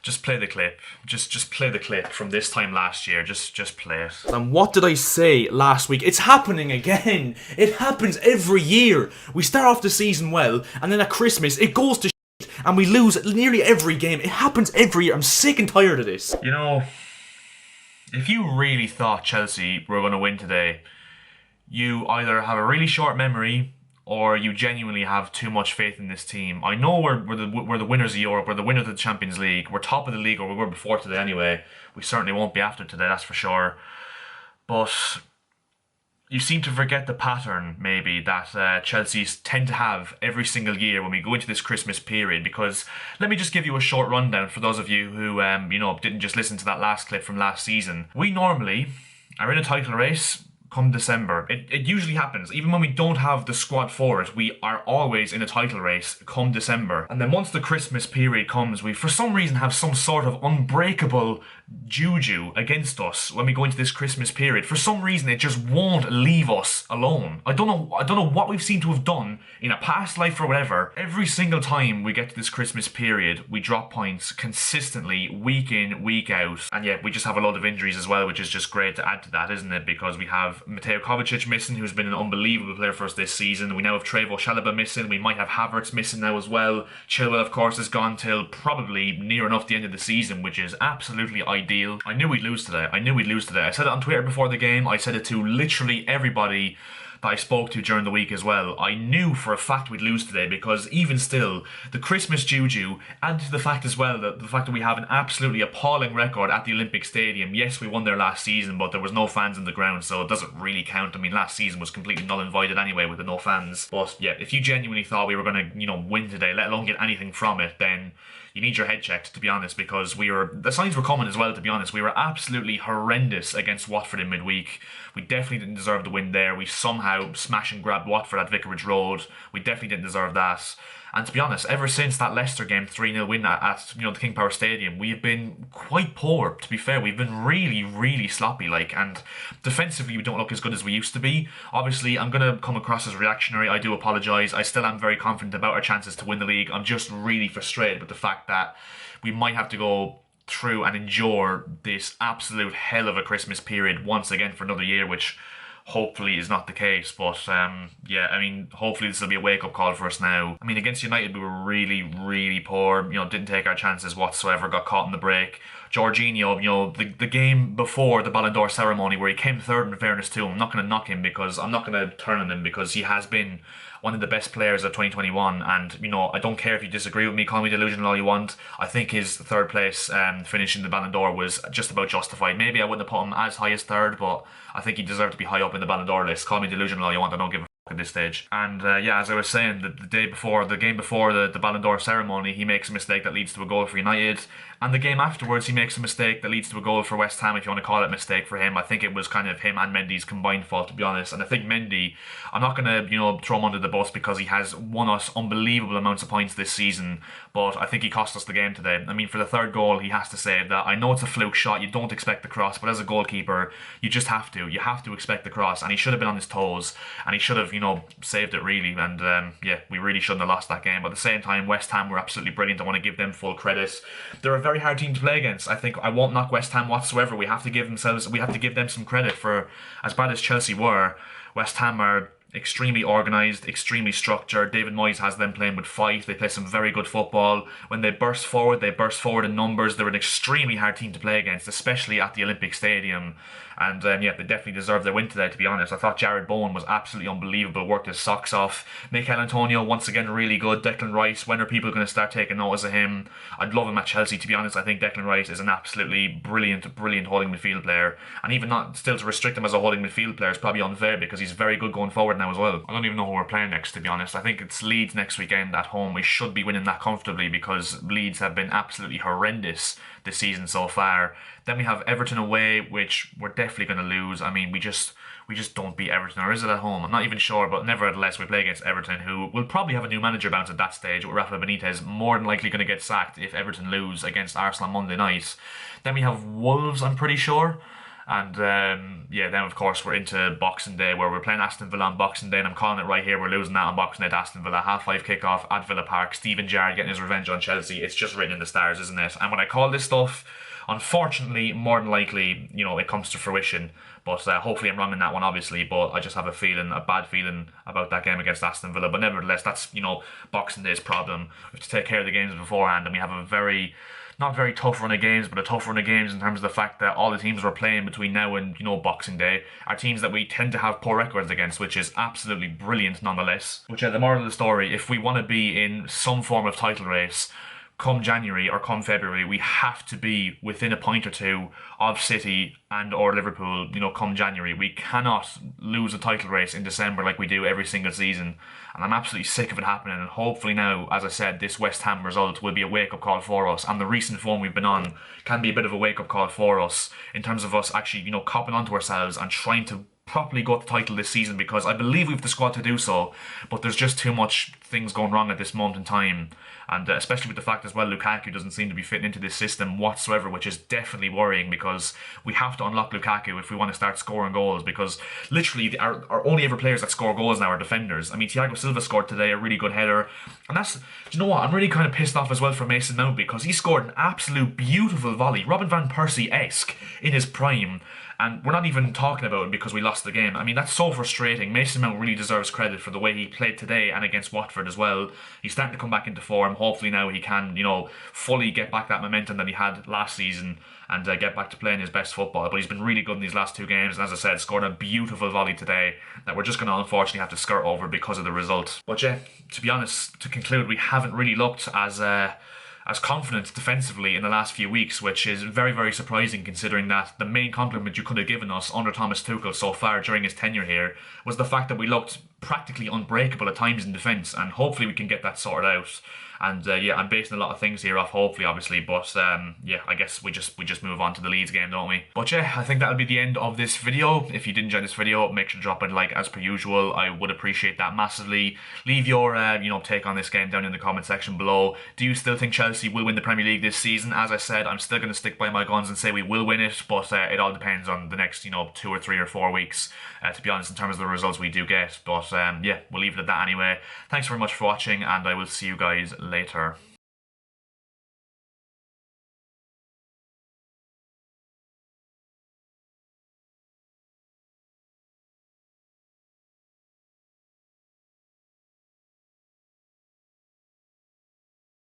Just play the clip. Just play the clip from this time last year. Just play it. And what did I say last week? It's happening again. It happens every year. We start off the season well, and then at Christmas it goes to shit, and we lose nearly every game. It happens every year. I'm sick and tired of this. You know, if you really thought Chelsea were going to win today, you either have a really short memory or you genuinely have too much faith in this team. I know we're the winners of Europe, we're the winners of the Champions League, we're top of the league, or we were before today anyway. We certainly won't be after today, that's for sure. But you seem to forget the pattern, maybe, that Chelsea tend to have every single year when we go into this Christmas period. Because let me just give you a short rundown for those of you who, didn't just listen to that last clip from last season. We normally are in a title race come December. It usually happens. Even when we don't have the squad for it, we are always in a title race come December. And then once the Christmas period comes, we for some reason have some sort of unbreakable juju against us when we go into this Christmas period. For some reason, it just won't leave us alone. I don't know what we've seemed to have done in a past life or whatever. Every single time we get to this Christmas period, we drop points consistently, week in, week out. And yeah, we just have a lot of injuries as well, which is just great to add to that, isn't it? Because we have Mateo Kovacic missing, who's been an unbelievable player for us this season. We now have Trevoh Chalobah missing. We might have Havertz missing now as well. Chilwell, of course, is gone till probably near enough the end of the season, which is absolutely ideal. I knew we'd lose today. I said it on Twitter before the game. I said it to literally everybody that I spoke to during the week as well. I knew for a fact we'd lose today, because even still, the Christmas juju, and to the fact as well that we have an absolutely appalling record at the Olympic Stadium. Yes, we won there last season, but there was no fans in the ground, so it doesn't really count. I mean, last season was completely null and voided anyway with the no fans. But yeah, if you genuinely thought we were going to, win today, let alone get anything from it, then you need your head checked, to be honest, because the signs were coming as well, to be honest. We were absolutely horrendous against Watford in midweek. We definitely didn't deserve the win there. We somehow smash and grabbed Watford at Vicarage Road. We definitely didn't deserve that. And to be honest, ever since that Leicester game 3-0 win at the King Power Stadium, we have been quite poor, to be fair. We've been really, really sloppy, and defensively we don't look as good as we used to be. Obviously, I'm going to come across as reactionary. I do apologise. I still am very confident about our chances to win the league. I'm just really frustrated with the fact that we might have to go through and endure this absolute hell of a Christmas period once again for another year, which hopefully is not the case. But hopefully this will be a wake-up call for us now. I mean, against United we were really, really poor. Didn't take our chances whatsoever, got caught in the break. Jorginho, the game before the Ballon d'Or ceremony where he came third, in fairness to him, I'm not going to knock him, because I'm not going to turn on him, because he has been one of the best players of 2021, and I don't care if you disagree with me, call me delusional all you want. I think his third place finish in the Ballon d'Or was just about justified. Maybe I wouldn't have put him as high as third, but I think he deserved to be high up in the Ballon d'Or list. Call me delusional all you want, I don't give a at this stage. And as I was saying, the game before the Ballon d'Or ceremony, he makes a mistake that leads to a goal for United, and the game afterwards he makes a mistake that leads to a goal for West Ham, if you want to call it a mistake for him. I think it was kind of him and Mendy's combined fault, to be honest. And I think Mendy, I'm not going to throw him under the bus, because he has won us unbelievable amounts of points this season, but I think he cost us the game today. I mean, for the third goal he has to save that. I know it's a fluke shot, you don't expect the cross, but as a goalkeeper you just have to expect the cross, and he should have been on his toes, and he should have saved it really. And we really shouldn't have lost that game. But at the same time, West Ham were absolutely brilliant. I want to give them full credit. They're a very hard team to play against. I think I won't knock West Ham whatsoever. We have to give them some credit. For as bad as Chelsea were, West Ham are extremely organised, extremely structured. David Moyes has them playing with fight. They play some very good football. When they burst forward in numbers. They're an extremely hard team to play against, especially at the Olympic Stadium. And they definitely deserve their win today, to be honest. I thought Jared Bowen was absolutely unbelievable, worked his socks off. Mikel Antonio, once again, really good. Declan Rice, when are people going to start taking notice of him? I'd love him at Chelsea, to be honest. I think Declan Rice is an absolutely brilliant holding midfield player. And even not still to restrict him as a holding midfield player is probably unfair, because he's very good going forward now as well. I don't even know who we're playing next, to be honest. I think it's Leeds next weekend at home. We should be winning that comfortably, because Leeds have been absolutely horrendous this season so far. Then we have Everton away, which we're definitely going to lose. I mean, we just don't beat Everton. Or is it at home? I'm not even sure, but nevertheless, we play against Everton, who will probably have a new manager bounce at that stage, with Rafa Benitez more than likely going to get sacked if Everton lose against Arsenal on Monday night. Then we have Wolves, I'm pretty sure. And yeah, then of course we're into Boxing Day where we're playing Aston Villa on Boxing Day, and I'm calling it right here. We're losing that on Boxing Day to Aston Villa. 5:30 kickoff at Villa Park. Steven Gerrard getting his revenge on Chelsea. It's just written in the stars, isn't it? And when I call this stuff, unfortunately, more than likely, it comes to fruition. But hopefully I'm wrong in that one, obviously. But I just have a bad feeling about that game against Aston Villa. But nevertheless, that's, Boxing Day's problem. We have to take care of the games beforehand, and we have a not very tough run of games, but a tough run of games in terms of the fact that all the teams we're playing between now and, Boxing Day are teams that we tend to have poor records against, which is absolutely brilliant nonetheless. Which, the moral of the story, if we want to be in some form of title race, come January or come February, we have to be within a point or two of City and or Liverpool, come January. We cannot lose a title race in December like we do every single season. And I'm absolutely sick of it happening. And hopefully now, as I said, this West Ham result will be a wake-up call for us. And the recent form we've been on can be a bit of a wake-up call for us in terms of us actually, copping onto ourselves and trying to properly got the title this season, because I believe we've the squad to do so, but there's just too much things going wrong at this moment in time, and especially with the fact as well Lukaku doesn't seem to be fitting into this system whatsoever, which is definitely worrying, because we have to unlock Lukaku if we want to start scoring goals, because literally our only ever players that score goals now are defenders. I mean, Thiago Silva scored today a really good header, and that's, do you know what, I'm really kind of pissed off as well for Mason Mount, because he scored an absolute beautiful volley, Robin van Persie-esque in his prime. And we're not even talking about it because we lost the game. I mean, that's so frustrating. Mason Mount really deserves credit for the way he played today and against Watford as well. He's starting to come back into form. Hopefully now he can, fully get back that momentum that he had last season and get back to playing his best football. But he's been really good in these last two games. And as I said, scored a beautiful volley today that we're just going to unfortunately have to skirt over because of the result. But yeah, to be honest, to conclude, we haven't really looked as confident defensively in the last few weeks, which is very, very surprising considering that the main compliment you could have given us under Thomas Tuchel so far during his tenure here was the fact that we looked practically unbreakable at times in defence, and hopefully we can get that sorted out. And yeah, I'm basing a lot of things here off hopefully, obviously, but yeah, I guess we just move on to the Leeds game, don't we? But yeah, I think that'll be the end of this video. If you did enjoy this video, make sure to drop a like as per usual. I would appreciate that massively. Leave your take on this game down in the comment section below. Do you still think Chelsea will win the Premier League this season? As I said, I'm still going to stick by my guns and say we will win it, but it all depends on the next 2 or 3 or 4 weeks, to be honest, in terms of the results we do get. But yeah, we'll leave it at that anyway. Thanks very much for watching, and I will see you guys later.